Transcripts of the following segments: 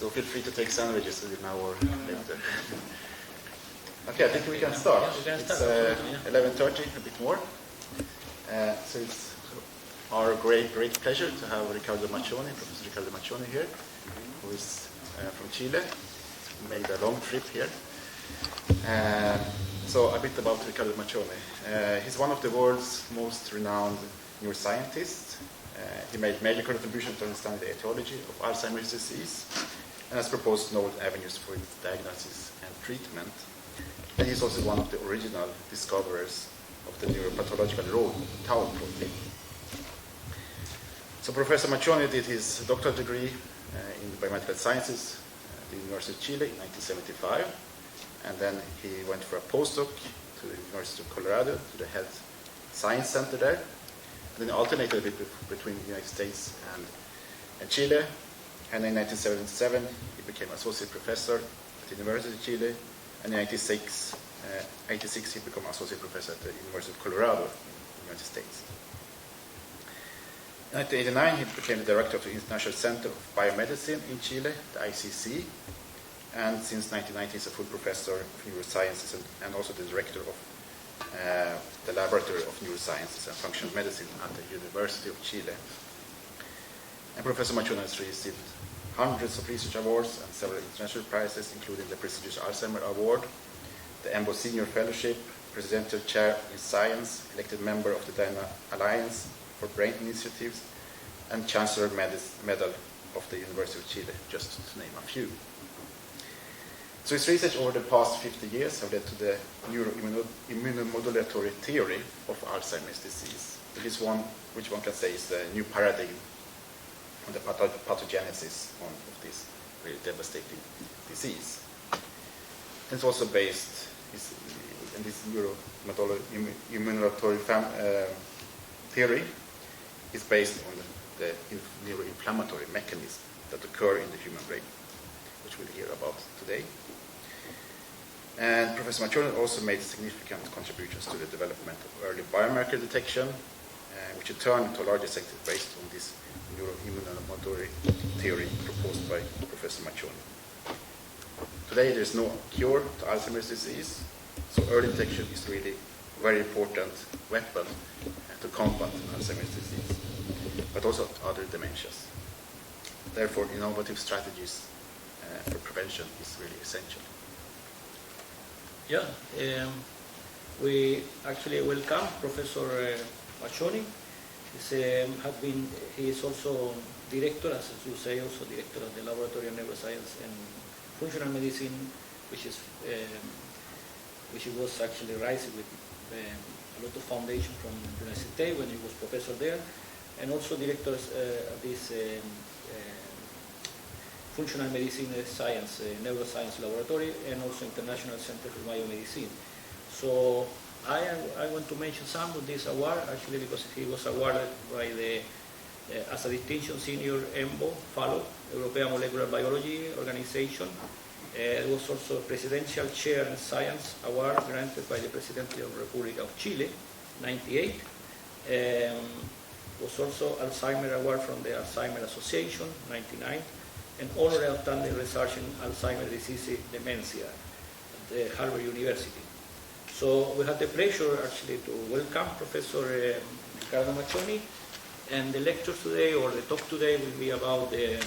So feel free to take sandwiches with you now or later. Okay, I think we can start. Yeah, It's 11:30, a bit more. So it's our great pleasure to have Professor Riccardo Maccioni here, who is from Chile. He made a long trip here. So a bit about Riccardo Maccioni. He's one of the world's most renowned neuroscientists. He made major contributions to understand the etiology of Alzheimer's disease and has proposed novel avenues for its diagnosis and treatment. And he's also one of the original discoverers of the neuropathological role tau protein. So Professor Maccioni did his doctoral degree in biomedical sciences at the University of Chile in 1975, and then he went for a postdoc to the University of Colorado, to the Health Science Center there, and then alternated a bit between the United States and Chile. And in 1977, he became associate professor at the University of Chile, and in 1986, he became associate professor at the University of Colorado in the United States. In 1989, he became the director of the International Center of Biomedicine in Chile, the ICC, and since 1990, he's a full professor of neurosciences and also the director of the Laboratory of Neurosciences and Functional Medicine at the University of Chile. And Professor Maccioni has received hundreds of research awards and several international prizes, including the prestigious Alzheimer Award, the EMBO Senior Fellowship, Presidential Chair in Science, elected member of the DINA Alliance for Brain Initiatives, and Chancellor Medal of the University of Chile, just to name a few. So his research over the past 50 years have led to the neuroimmunomodulatory theory of Alzheimer's disease, which one can say is the new paradigm on the pathogenesis of this really devastating disease. And it's also based, in this neuroimmunomodulatory theory is based on the neuroinflammatory mechanisms that occur in the human brain, which we'll hear about today. And Professor Maccioni also made significant contributions to the development of early biomarker detection, which in turn, to a large extent, is based on this neuroimmunomodulatory theory proposed by Professor Maccioni. Today, there is no cure to Alzheimer's disease, so early detection is really a very important weapon to combat Alzheimer's disease, but also other dementias. Therefore, innovative strategies for prevention is really essential. Yeah, we actually welcome Professor Maccioni. He is also director, as you say, also director of the Laboratory of Neuroscience and Functional Medicine, which was actually raised with a lot of foundation from the United States when he was professor there, and also director of this Functional Medicine Science, Neuroscience Laboratory, and also International Center for Biomedicine. So I want to mention some of this award, actually, because he was awarded by as a distinction senior EMBO fellow, European Molecular Biology Organization. It was also Presidential Chair in Science Award granted by the President of the Republic of Chile, 98. Was also Alzheimer Award from the Alzheimer Association, 99. And honorary outstanding research in Alzheimer's disease dementia at the Harvard University. So we had the pleasure actually to welcome Professor Riccardo Maccioni, and the lecture today, or the talk today, will be about the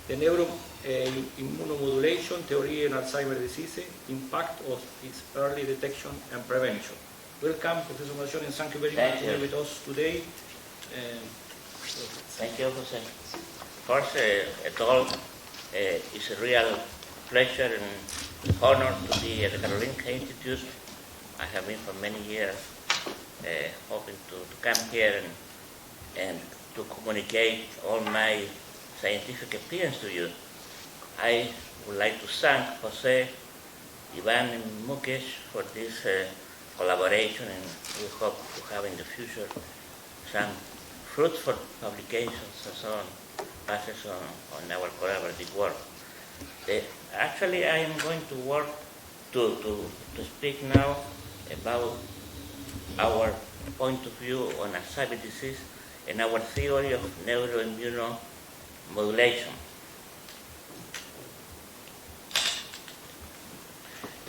neuroimmunomodulation theory in Alzheimer's disease, impact of its early detection and prevention. Welcome, Professor Maccioni, and thank you very much for being with us today. Thank you, Jose. First, at all, it's a real pleasure and honor to be at the Karolinska Institute. I have been for many years hoping to come here and to communicate all my scientific experience to you. I would like to thank Jose, Ivan, and Mukesh for this collaboration, and we hope to have in the future some fruitful publications and so on, passes on our collaborative work. Actually, I am going to work to speak now about our point of view on Alzheimer's disease and our theory of neuroimmunomodulation.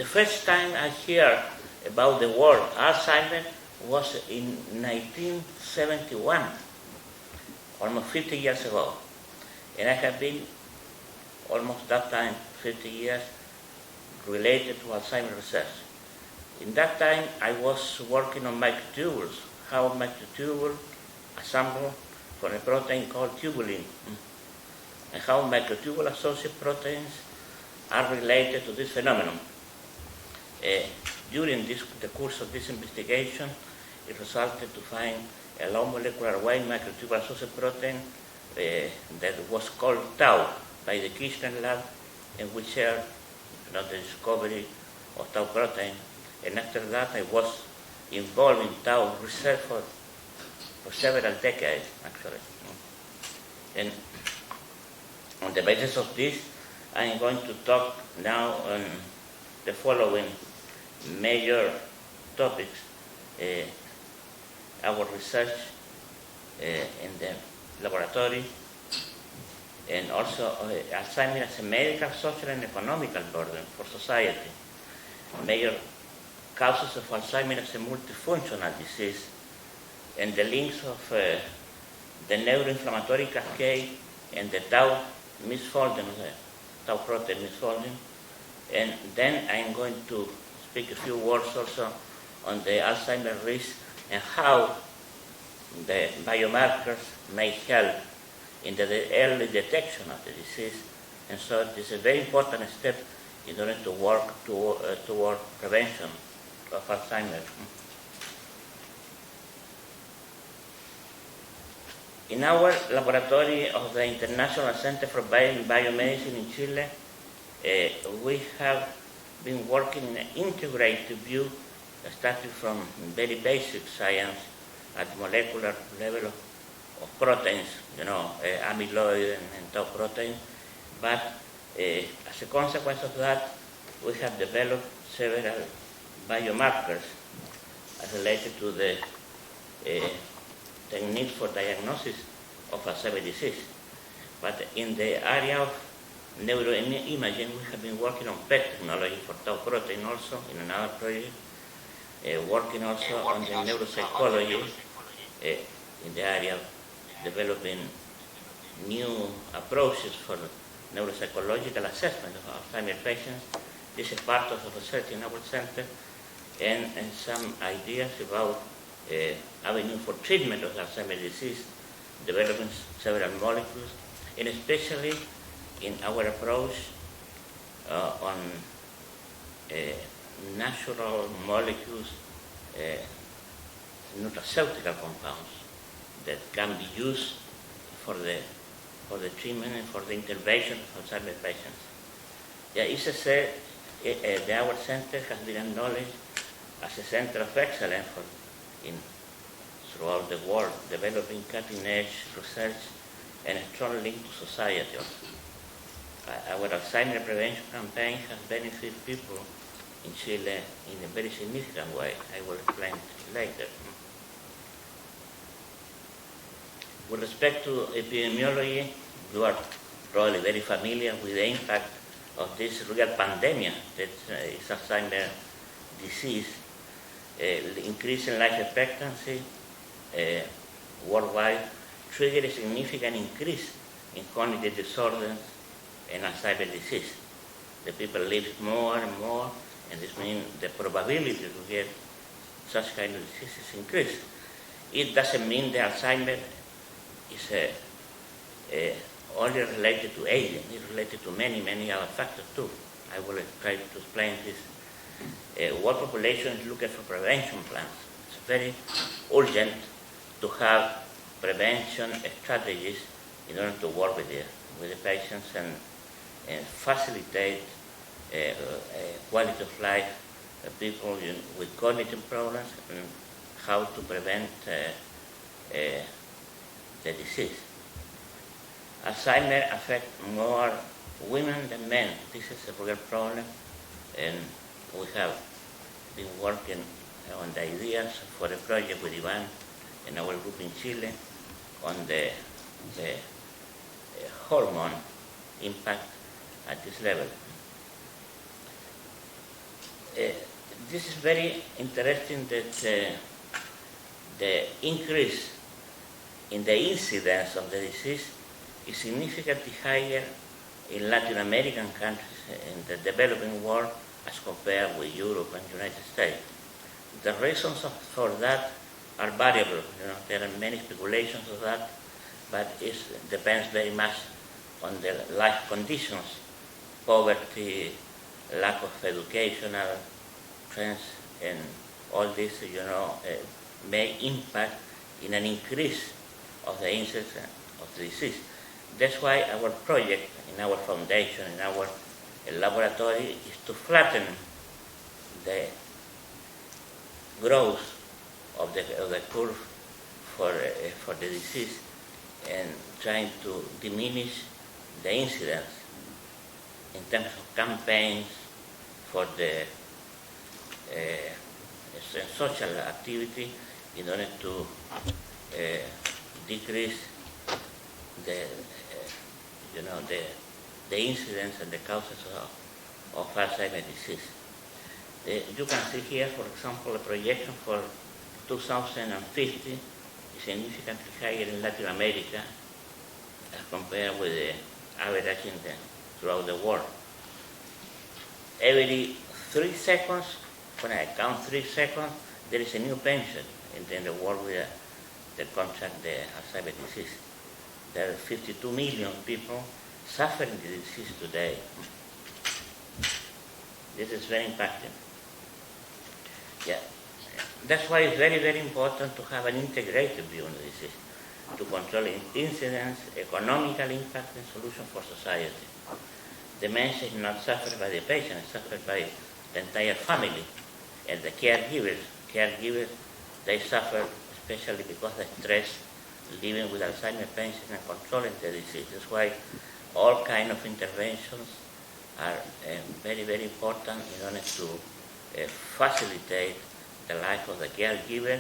The first time I hear about the word Alzheimer was in 1971, almost 50 years ago. And I have been almost that time, 50 years, related to Alzheimer's research. In that time, I was working on microtubules, how microtubule assemble from a protein called tubulin, and how microtubule-associated proteins are related to this phenomenon. During the course of this investigation, it resulted to find a low molecular weight microtubule-associated protein that was called tau by the Kirchner lab, and we shared the discovery of tau protein. And after that, I was involved in tau research for several decades, actually. And on the basis of this, I am going to talk now on the following major topics. Our research in the laboratory, and also Alzheimer's as a medical, social, and economical burden for society. Major causes of Alzheimer's as a multifunctional disease, and the links of the neuroinflammatory cascade and the tau misfolding, the tau protein misfolding. And then I'm going to speak a few words also on the Alzheimer's risk and how the biomarkers may help in the early detection of the disease. And so it is a very important step in order to work toward prevention of Alzheimer's. In our laboratory of the International Center for Biomedicine in Chile, we have been working in an integrated view, starting from very basic science at molecular level of proteins, amyloid and tau protein. But as a consequence of that, we have developed several biomarkers related to the techniques for diagnosis of Alzheimer's disease. But in the area of neuroimaging, we have been working on PET technology for tau protein also in another project, working also on the neuropsychology in the area of developing new approaches for neuropsychological assessment of Alzheimer's patients. This is part of the research in our center, and some ideas about avenue for treatment of Alzheimer's disease, developing several molecules, and especially in our approach on natural molecules, nutraceutical compounds that can be used for the treatment and for the intervention of Alzheimer's patients. Yeah, our center has been acknowledged as a center of excellence throughout the world, developing cutting-edge research and a strong link to society also. Our Alzheimer's prevention campaign has benefited people in Chile in a very significant way. I will explain later. With respect to epidemiology, you are probably very familiar with the impact of this real pandemic that is Alzheimer's disease. The increase in life expectancy worldwide triggered a significant increase in cognitive disorders and Alzheimer's disease. The people live more and more, and this means the probability to get such kind of diseases increase. It doesn't mean that Alzheimer's is only related to aging. It's related to many, many other factors too. I will try to explain this. World population is looking for prevention plans. It's very urgent to have prevention strategies in order to work with the patients and facilitate quality of life people with cognitive problems and how to prevent the disease. Alzheimer's affects more women than men. This is a real problem, and we have been working on the ideas for a project with Ivan and our group in Chile on the hormone impact at this level. this is very interesting that the increase in the incidence of the disease is significantly higher in Latin American countries in the developing world as compared with Europe and United States. The reasons for that are variable. There are many speculations of that, but it depends very much on the life conditions, poverty, lack of educational trends, and all this, may impact in an increase of the incidence of the disease. That's why our project in our foundation, in our laboratory, is to flatten the growth of the curve for the disease and trying to diminish the incidence in terms of campaigns for the social activity in order to decrease the incidence and the causes of Alzheimer's disease. You can see here, for example, a projection for 2050 is significantly higher in Latin America as compared with the average throughout the world. Every 3 seconds, when I count 3 seconds, there is a new patient in the world with the contract the Alzheimer's disease. There are 52 million people suffering the disease today. This is very impacting. Yeah. That's why it's very, very important to have an integrated view on the disease, to control incidence, economical impact, and solution for society. Dementia is not suffered by the patient, it's suffered by the entire family and the caregivers. Caregivers, they suffer especially because of stress, living with Alzheimer's patients and controlling the disease. That's why all kinds of interventions are very, very important in order to facilitate the life of the caregiver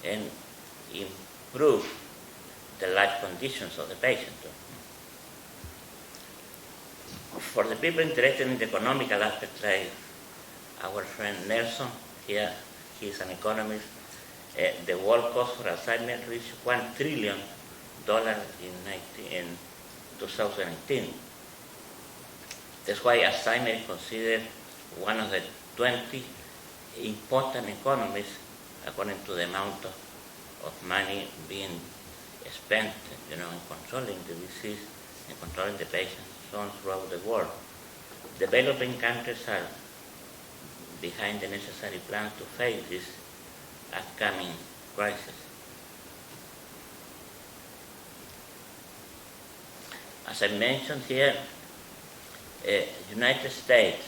and improve the life conditions of the patient. For the people interested in the economical aspect, like our friend Nelson, here he is an economist, the world cost for Alzheimer's reached $1 trillion in 2018. That's why Alzheimer's is considered one of the 20 important economies according to the amount of money being spent, in controlling the disease and controlling the patients throughout the world. Developing countries are behind the necessary plan to face this upcoming crisis. As I mentioned here, United States,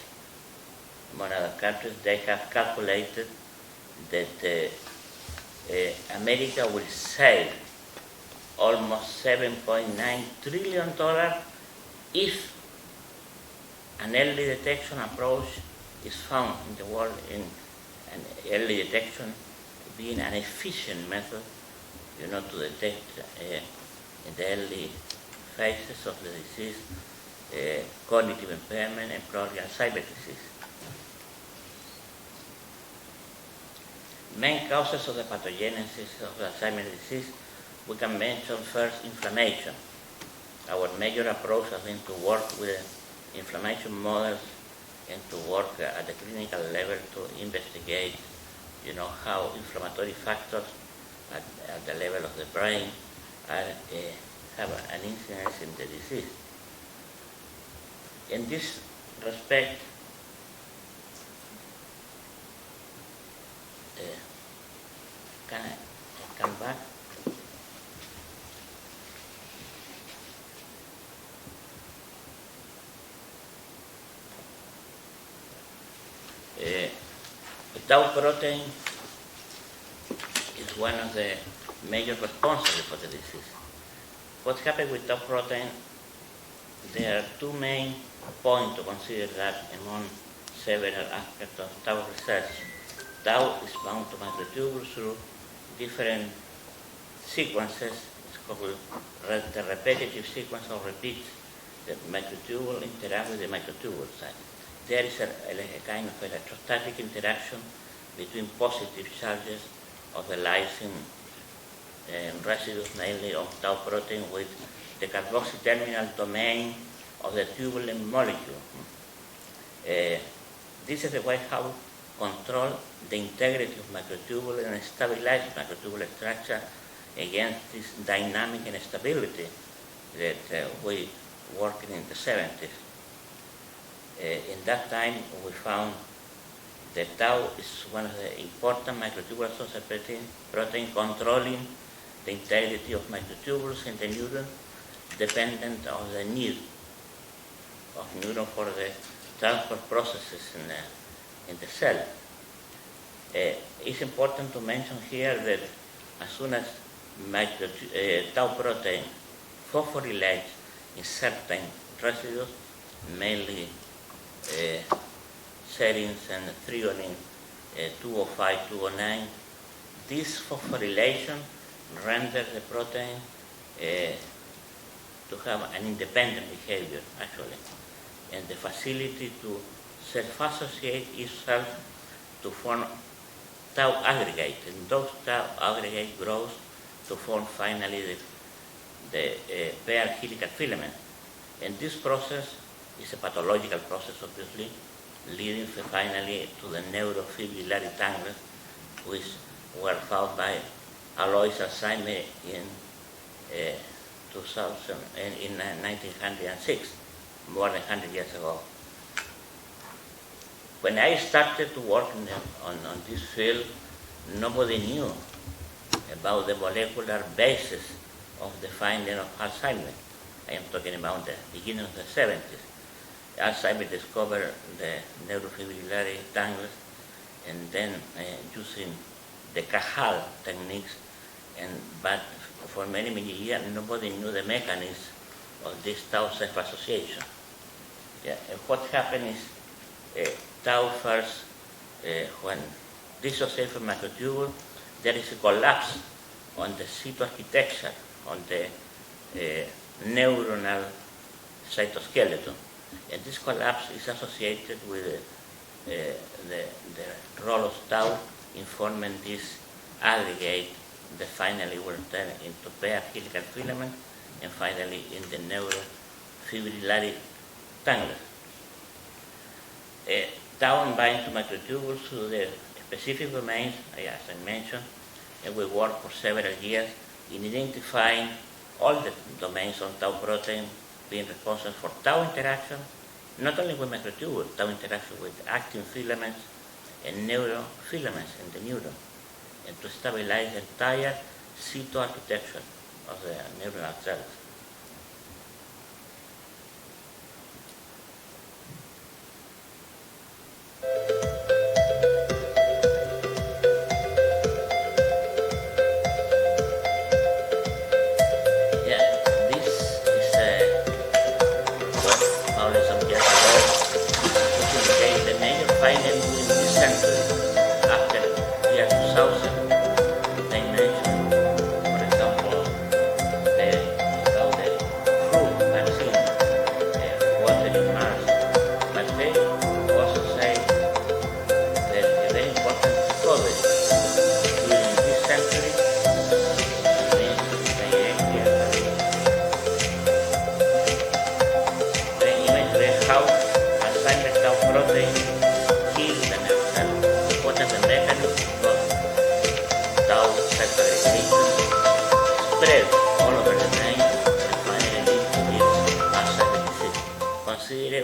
among other countries, they have calculated that America will save almost $7.9 trillion if an early detection approach is found in the world, in an early detection being an efficient method, to detect in the early phases of the disease cognitive impairment and probably Alzheimer's disease. Main causes of the pathogenesis of Alzheimer's disease, we can mention first inflammation. Our major approach has been to work with inflammation models and to work at the clinical level to investigate, how inflammatory factors at the level of the brain have an incidence in the disease. In this respect, can I come back? The tau protein is one of the major responsible for the disease. What happens with tau protein? There are two main points to consider that among several aspects of tau research. Tau is bound to microtubules through different sequences. It's called the repetitive sequence of repeats. The microtubule interact with the microtubule side. there is a kind of electrostatic interaction between positive charges of the lysine residues, mainly of tau protein, with the carboxy terminal domain of the tubulin molecule. This is the way how control the integrity of microtubule and stabilize microtubule structure against this dynamic instability that we worked in the 70s. In that time, we found that tau is one of the important microtubule associated protein controlling the integrity of microtubules in the neuron, dependent on the need of neuron for the transport processes in the cell. It's important to mention here that as soon as tau protein phosphorylates in certain residues, mainly serines and threonine 205, 209, this phosphorylation renders the protein to have an independent behavior, actually, and the facility to self-associate itself to form tau aggregate, and those tau aggregate grows to form finally the paired helical filament. And this process is a pathological process, obviously, leading finally to the neurofibrillary tangles, which were found by Alois Alzheimer in 1906, more than 100 years ago. When I started to work on this field, nobody knew about the molecular basis of the finding of Alzheimer. I am talking about the beginning of the 70s. Alzheimer discovered the neurofibrillary tangles, and then using the Cajal techniques, but for many, many years, nobody knew the mechanism of this tau self-association. Yeah, and what happened is tau first, when dissociates from microtubule, there is a collapse on the cytoarchitecture, on the neuronal cytoskeleton. And this collapse is associated with the role of tau in forming this aggregate that finally will turn into paired helical filament and finally in the neurofibrillary tangles. Tau binds to microtubules through the specific domains, as I mentioned, and we worked for several years in identifying all the domains on tau protein being responsible for tau interaction, not only with microtubule, tau interaction with actin filaments and neurofilaments in the neuron, and to stabilize the entire cytoarchitecture of the neuronal cells.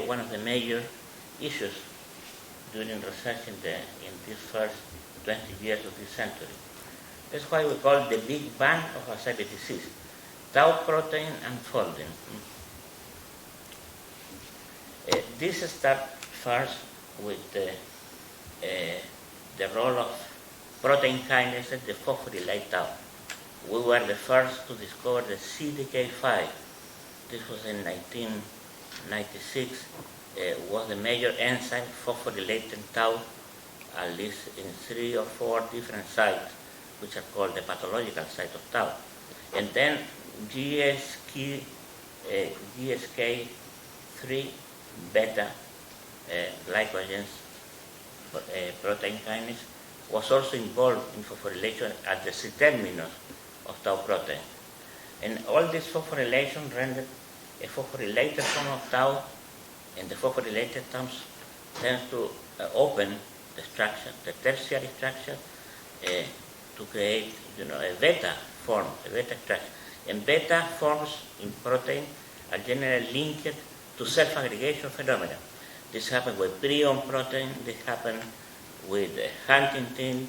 One of the major issues during research in these first 20 years of this century. That's why we call it the Big Bang of Alzheimer's disease. Tau protein unfolding. This starts first with the role of protein kinases, the phosphorylate tau. We were the first to discover the CDK5. This was in 1996, was the major enzyme phosphorylating tau, at least in 3 or 4 different sites, which are called the pathological site of tau. And then GSK3 beta glycogen's protein kinase, was also involved in phosphorylation at the C-terminus of tau protein. And all this phosphorylation rendered a phosphorylated form of tau, and the phosphorylated terms tends to open the structure, the tertiary structure, to create, a beta form, a beta structure. And beta forms in protein are generally linked to self-aggregation phenomena. This happens with prion protein, this happens with Huntington,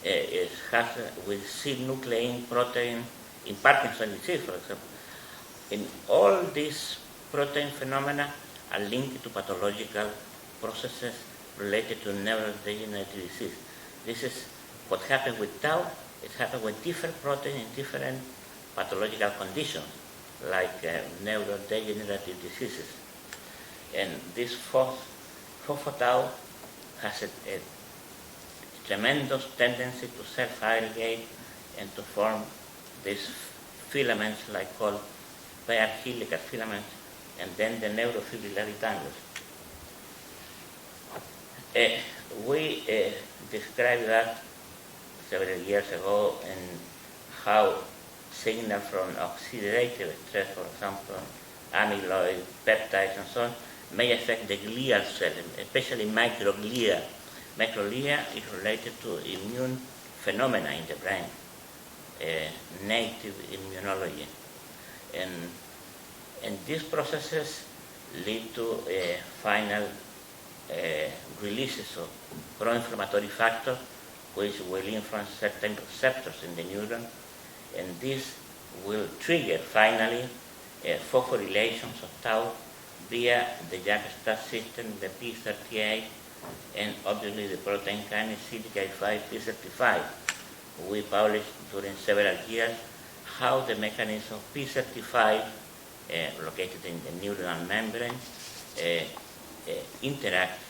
it happens with C-nuclein protein in Parkinson's disease, for example. In all these protein phenomena are linked to pathological processes related to neurodegenerative disease. This is what happens with tau. It happens with different proteins in different pathological conditions, like neurodegenerative diseases. And this phosphotau has a tremendous tendency to self-aggregate and to form these filaments, like called pair helical filaments, and then the neurofibrillary tangles. We described that several years ago, and how signal from oxidative stress, for example, amyloid, peptides, and so on, may affect the glial cell, especially microglia. Microglia is related to immune phenomena in the brain, native immunology. And these processes lead to final releases of pro-inflammatory factors, which will influence certain receptors in the neuron, and this will trigger finally phosphorylations of tau via the JAK-STAT system, the P38, and obviously the protein kinase CDK5, P35. We published during several years how the mechanism of P35, located in the neuronal membrane, interacts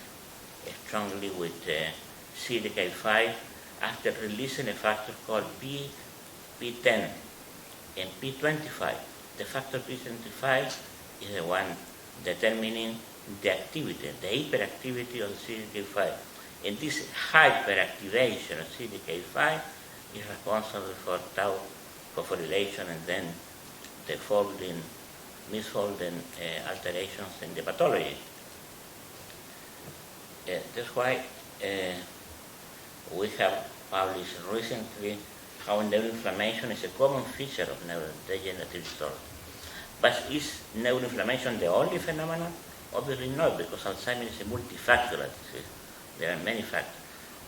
strongly with CDK5 after releasing a factor called P10 and P25. The factor P25 is the one determining the activity, the hyperactivity of CDK5. And this hyperactivation of CDK5 is responsible for tau phosphorylation and then the misfolding alterations in the pathology. That's why we have published recently how neuroinflammation is a common feature of neurodegenerative disorder. But is neuroinflammation the only phenomenon? Obviously not, because Alzheimer's is a multifactorial disease. There are many factors.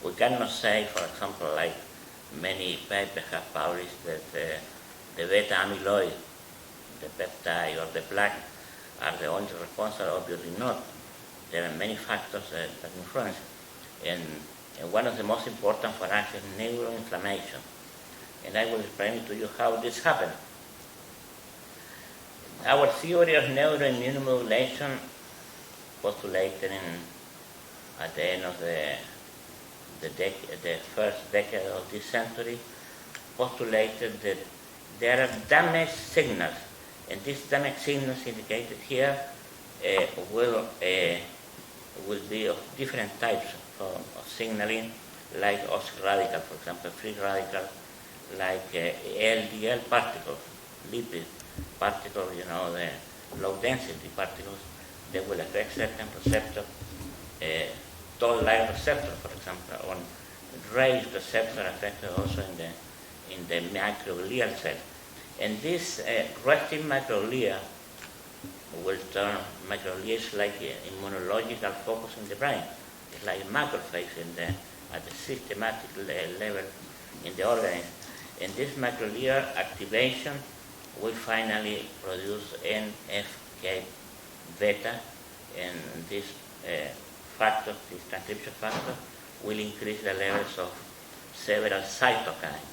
We cannot say, for example, like many papers have published, that the beta amyloid, the peptide or the plaque are the only responsible. Obviously not. There are many factors that influence. And one of the most important for us is neuroinflammation. And I will explain to you how this happens. Our theory of neuroimmunomodulation, postulated at the end of the first decade of this century, postulated that there are damage signals, and these damage signals indicated here will be of different types of signaling, like oxygen radical, for example, free radical, like LDL particles, lipid particles, the low density particles that will affect certain receptors, toll-like receptor, for example, or raised receptor affected also in the microglial cell. And this resting microglia will turn, microglia is like an immunological focus in the brain. It's like macrophage at the systematic level in the organism. And this microglial activation will finally produce NFK beta, and this factor, this transcription factor, will increase the levels of several cytokines,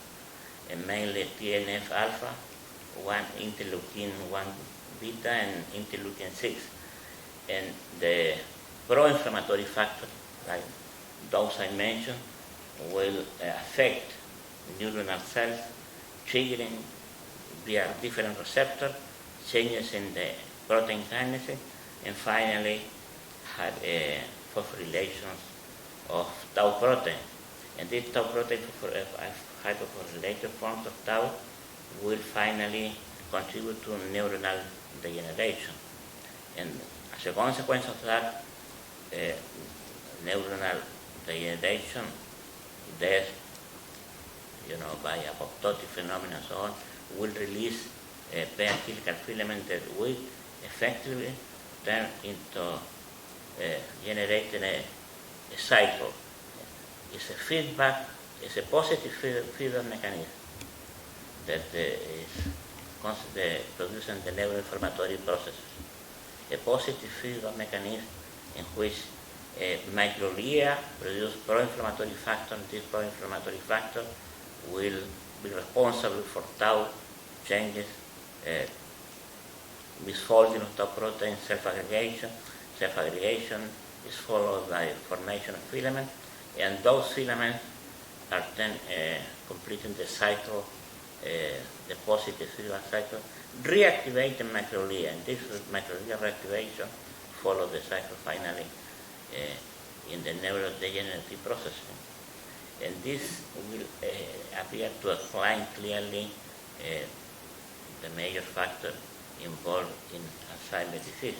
and mainly TNF alpha, interleukin 1 beta, and interleukin 6. And the pro-inflammatory factor, like those I mentioned, will affect neuronal cells, triggering via different receptors changes in the protein kinase, and finally phosphorylations of tau protein. And this tau protein, hyperphosphorylated forms of tau, will finally contribute to neuronal degeneration. And as a consequence of that, neuronal degeneration, death, by apoptotic phenomena and so on, will release helical filament that will effectively turn into generating a cycle. It's a feedback, it's a positive feedback mechanism that is constantly producing the neuroinflammatory processes. A positive feedback mechanism in which microglia produce pro-inflammatory factor, and this pro-inflammatory factor will be responsible for tau changes, misfolding of tau protein, self-aggregation. Self-aggregation is followed by formation of filaments, and those filaments are then completing the cycle, the positive feedback cycle, reactivating microglia, and this microglia reactivation follows the cycle finally in the neurodegenerative processing. And this will appear to explain clearly the major factor involved in Alzheimer's disease.